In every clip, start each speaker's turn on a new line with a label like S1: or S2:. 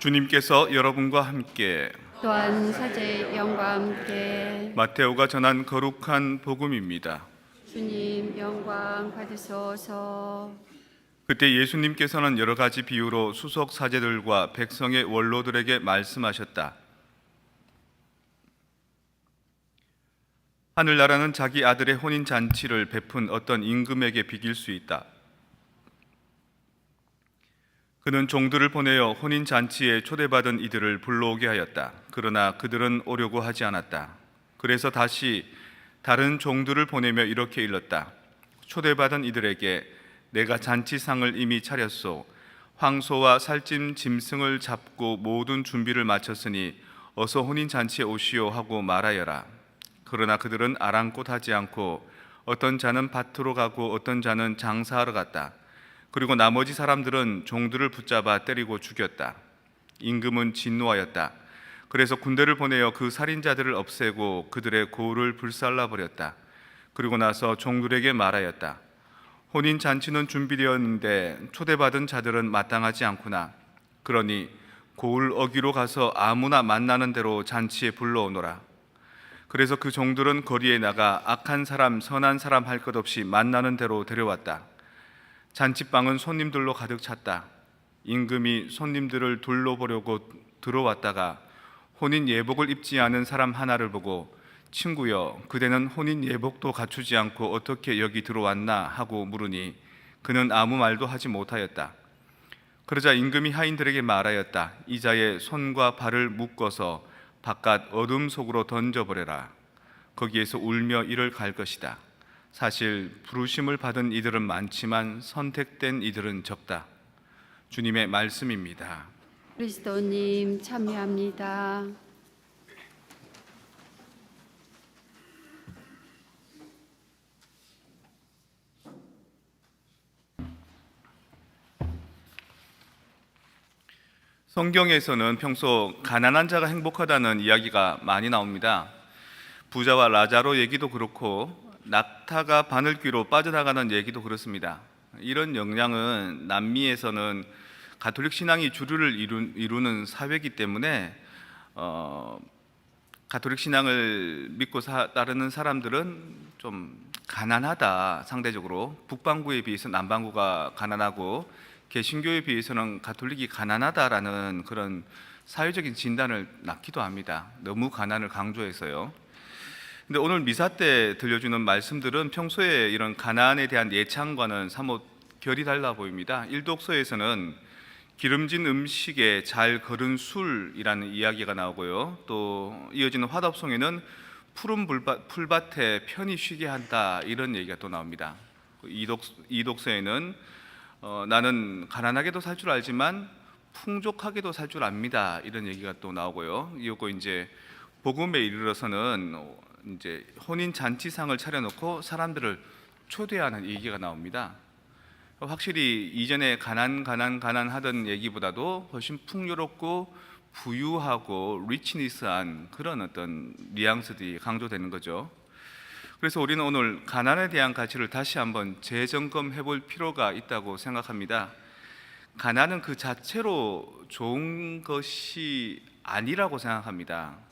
S1: 주님께서 여러분과 함께
S2: 또한 사제의 영과 함께
S1: 마테오가 전한 거룩한 복음입니다.
S2: 주님 영광 받으소서.
S1: 그때 예수님께서는 여러 가지 비유로 수석 사제들과 백성의 원로들에게 말씀하셨다. 하늘나라는 자기 아들의 혼인 잔치를 베푼 어떤 임금에게 비길 수 있다. 그는 종들을 보내어 혼인 잔치에 초대받은 이들을 불러오게 하였다. 그러나 그들은 오려고 하지 않았다. 그래서 다시 다른 종들을 보내며 이렇게 일렀다. 초대받은 이들에게 내가 잔치상을 이미 차렸소. 황소와 살찐 짐승을 잡고 모든 준비를 마쳤으니 어서 혼인 잔치에 오시오 하고 말하여라. 그러나 그들은 아랑곳하지 않고 어떤 자는 밭으로 가고 어떤 자는 장사하러 갔다. 그리고 나머지 사람들은 종들을 붙잡아 때리고 죽였다. 임금은 진노하였다. 그래서 군대를 보내어 그 살인자들을 없애고 그들의 고을을 불살라 버렸다. 그리고 나서 종들에게 말하였다. 혼인 잔치는 준비되었는데 초대받은 자들은 마땅하지 않구나. 그러니 고을 어기로 가서 아무나 만나는 대로 잔치에 불러오너라. 그래서 그 종들은 거리에 나가 악한 사람 선한 사람 할 것 없이 만나는 대로 데려왔다. 잔치방은 손님들로 가득 찼다. 임금이 손님들을 둘러보려고 들어왔다가 혼인 예복을 입지 않은 사람 하나를 보고 친구여, 그대는 혼인 예복도 갖추지 않고 어떻게 여기 들어왔나 하고 물으니 그는 아무 말도 하지 못하였다. 그러자 임금이 하인들에게 말하였다. 이 자의 손과 발을 묶어서 바깥 어둠 속으로 던져버려라. 거기에서 울며 이를 갈 것이다. 사실 부르심을 받은 이들은 많지만 선택된 이들은 적다. 주님의 말씀입니다.
S2: 그리스도님 참여합니다.
S1: 성경에서는 평소 가난한 자가 행복하다는 이야기가 많이 나옵니다. 부자와 라자로 얘기도 그렇고 낙타가 바늘귀로 빠져나가는 얘기도 그렇습니다. 이런 역량은 남미에서는 가톨릭 신앙이 주류를 이루는 사회이기 때문에 가톨릭 신앙을 믿고 따르는 사람들은 좀 가난하다. 상대적으로 북반구에 비해서 남반구가 가난하고 개신교에 비해서는 가톨릭이 가난하다라는 그런 사회적인 진단을 낳기도 합니다. 너무 가난을 강조해서요. 근데 오늘 미사 때 들려주는 말씀들은 평소에 이런 가난에 대한 예창과는 사뭇 결이 달라 보입니다. 일독서에서는 기름진 음식에 잘 거른 술이라는 이야기가 나오고요. 또 이어지는 화답송에는 푸른 풀밭에 편히 쉬게 한다 이런 얘기가 또 나옵니다. 이독서에는 나는 가난하게도 살 줄 알지만 풍족하게도 살 줄 압니다 이런 얘기가 또 나오고요. 이거 이제 복음에 이르러서는 이제 혼인 잔치상을 차려놓고 사람들을 초대하는 얘기가 나옵니다. 확실히 이전에 가난하던 얘기보다도 훨씬 풍요롭고 부유하고 리치니스한 그런 어떤 뉘앙스들이 강조되는 거죠. 그래서 우리는 오늘 가난에 대한 가치를 다시 한번 재점검해 볼 필요가 있다고 생각합니다. 가난은 그 자체로 좋은 것이 아니라고 생각합니다.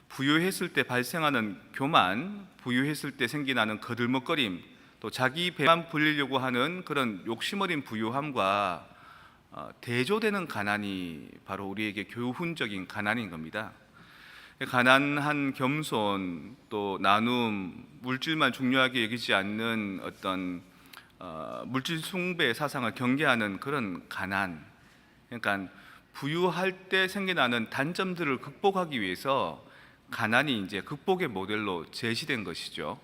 S1: 부유했을 때 발생하는 교만, 부유했을 때 생겨나는 거들먹거림, 또 자기 배만 불리려고 하는 그런 욕심어린 부유함과 대조되는 가난이 바로 우리에게 교훈적인 가난인 겁니다. 가난한 겸손, 또 나눔, 물질만 중요하게 여기지 않는 어떤 물질 숭배 사상을 경계하는 그런 가난. 그러니까 부유할 때 생겨나는 단점들을 극복하기 위해서 가난이 이제 극복의 모델로 제시된 것이죠.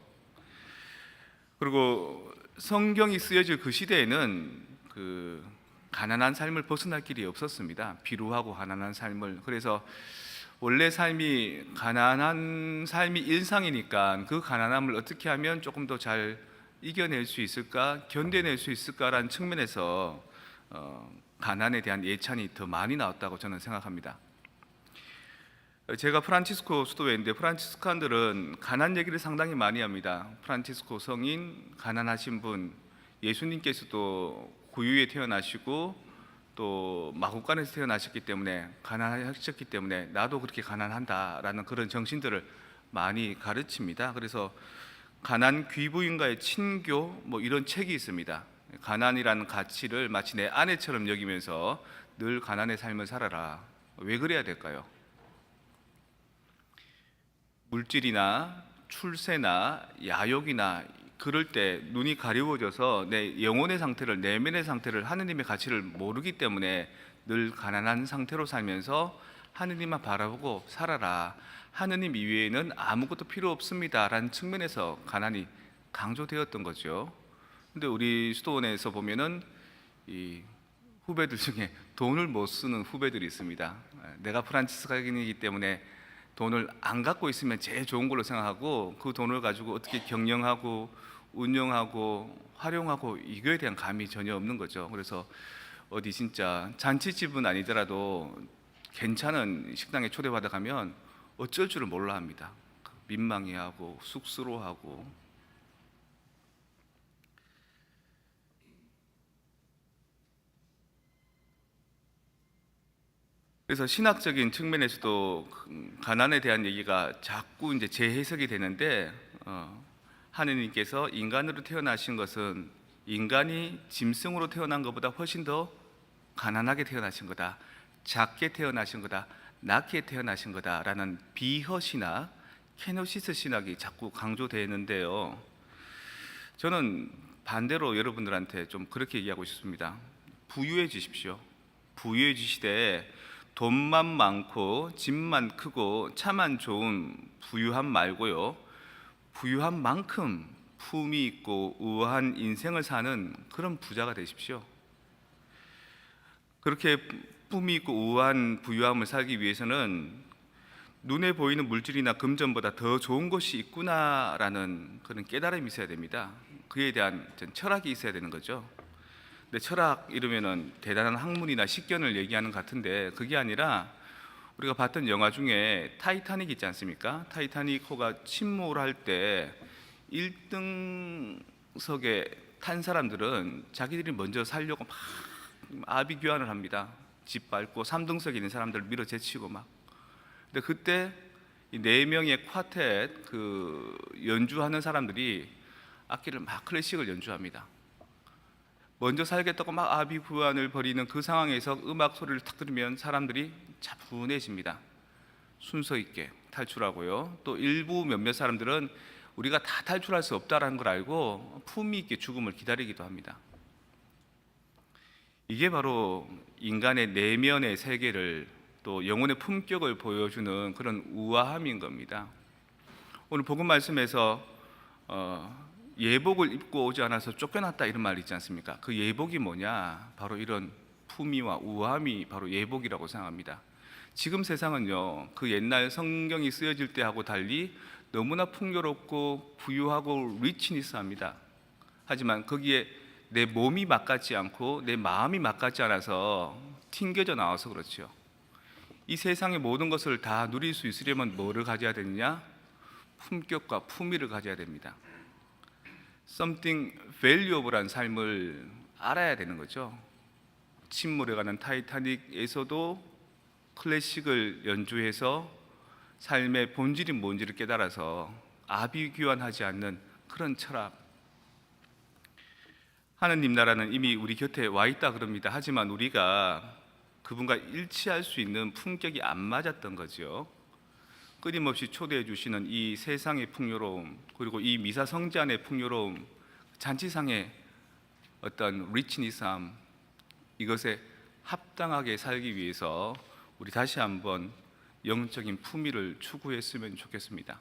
S1: 그리고 성경이 쓰여질 그 시대에는 그 가난한 삶을 벗어날 길이 없었습니다. 비루하고 가난한 삶을. 그래서 원래 삶이 가난한 삶이 일상이니까 그 가난함을 어떻게 하면 조금 더 잘 이겨낼 수 있을까, 견뎌낼 수 있을까라는 측면에서 가난에 대한 예찬이 더 많이 나왔다고 저는 생각합니다. 제가 프란치스코 수도회인데 프란치스칸들은 가난 얘기를 상당히 많이 합니다. 프란치스코 성인, 가난하신 분, 예수님께서도 구유에 태어나시고 또 마국간에서 태어나셨기 때문에 가난하셨기 때문에 나도 그렇게 가난한다라는 그런 정신들을 많이 가르칩니다. 그래서 가난 귀부인과의 친교 뭐 이런 책이 있습니다. 가난이라는 가치를 마치 내 아내처럼 여기면서 늘 가난의 삶을 살아라. 왜 그래야 될까요? 물질이나 출세나 야욕이나 그럴 때 눈이 가리워져서 내 영혼의 상태를, 내면의 상태를, 하느님의 가치를 모르기 때문에 늘 가난한 상태로 살면서 하느님만 바라보고 살아라. 하느님 이외에는 아무것도 필요 없습니다 라는 측면에서 가난이 강조되었던 거죠. 근데 우리 수도원에서 보면은 이 후배들 중에 돈을 못 쓰는 후배들이 있습니다. 내가 프란치스카인이기 때문에 돈을 안 갖고 있으면 제일 좋은 걸로 생각하고 그 돈을 가지고 어떻게 경영하고 운영하고 활용하고 이거에 대한 감이 전혀 없는 거죠. 그래서 어디 진짜 잔치집은 아니더라도 괜찮은 식당에 초대받아 가면 어쩔 줄을 몰라 합니다. 민망해하고 쑥스러워하고. 그래서 신학적인 측면에서도 가난에 대한 얘기가 자꾸 이제 재해석이 되는데 하느님께서 인간으로 태어나신 것은 인간이 짐승으로 태어난 것보다 훨씬 더 가난하게 태어나신 거다, 작게 태어나신 거다, 낮게 태어나신 거다라는 비허 신학, 케노시스 신학이 자꾸 강조되는데요. 저는 반대로 여러분들한테 좀 그렇게 얘기하고 싶습니다. 부유해지십시오. 부유해지시되 돈만 많고 집만 크고 차만 좋은 부유함 말고요, 부유한 만큼 품이 있고 우아한 인생을 사는 그런 부자가 되십시오. 그렇게 품이 있고 우아한 부유함을 살기 위해서는 눈에 보이는 물질이나 금전보다 더 좋은 것이 있구나라는 그런 깨달음이 있어야 됩니다. 그에 대한 철학이 있어야 되는 거죠. 근데 철학 이러면은 대단한 학문이나 식견을 얘기하는 것 같은데 그게 아니라 우리가 봤던 영화 중에 타이타닉 있지 않습니까? 타이타닉 호가 침몰할 때 1등석에 탄 사람들은 자기들이 먼저 살려고 막 아비규환을 합니다. 집 밟고 3등석에 있는 사람들을 밀어제치고 막. 근데 그때 이 4명의 쿼텟 그 연주하는 사람들이 악기를 막 클래식을 연주합니다. 먼저 살겠다고 막 아비규환을 벌이는 그 상황에서 음악 소리를 탁 들으면 사람들이 차분해집니다. 순서 있게 탈출하고요. 또 일부 몇몇 사람들은 우리가 다 탈출할 수 없다라는 걸 알고 품위 있게 죽음을 기다리기도 합니다. 이게 바로 인간의 내면의 세계를 또 영혼의 품격을 보여주는 그런 우아함인 겁니다. 오늘 복음 말씀에서 예복을 입고 오지 않아서 쫓겨났다 이런 말 있지 않습니까? 그 예복이 뭐냐? 바로 이런 품위와 우아함이 바로 예복이라고 생각합니다. 지금 세상은요, 그 옛날 성경이 쓰여질 때하고 달리 너무나 풍요롭고 부유하고 리치니스합니다. 하지만 거기에 내 몸이 맞같지 않고 내 마음이 맞같지 않아서 튕겨져 나와서 그렇죠. 이 세상의 모든 것을 다 누릴 수 있으려면 뭐를 가져야 되느냐? 품격과 품위를 가져야 됩니다. Something valuable한 삶을 알아야 되는 거죠. 침몰해가는 타이타닉에서도 클래식을 연주해서 삶의 본질이 뭔지를 깨달아서 아비규환하지 않는 그런 철학. 하느님 나라는 이미 우리 곁에 와 있다 그럽니다. 하지만 우리가 그분과 일치할 수 있는 품격이 안 맞았던 거죠. 끊임없이 초대해 주시는 이 세상의 풍요로움, 그리고 이 미사 성찬의 풍요로움, 잔치상의 어떤 리치니스함, 이것에 합당하게 살기 위해서 우리 다시 한번 영적인 품위를 추구했으면 좋겠습니다.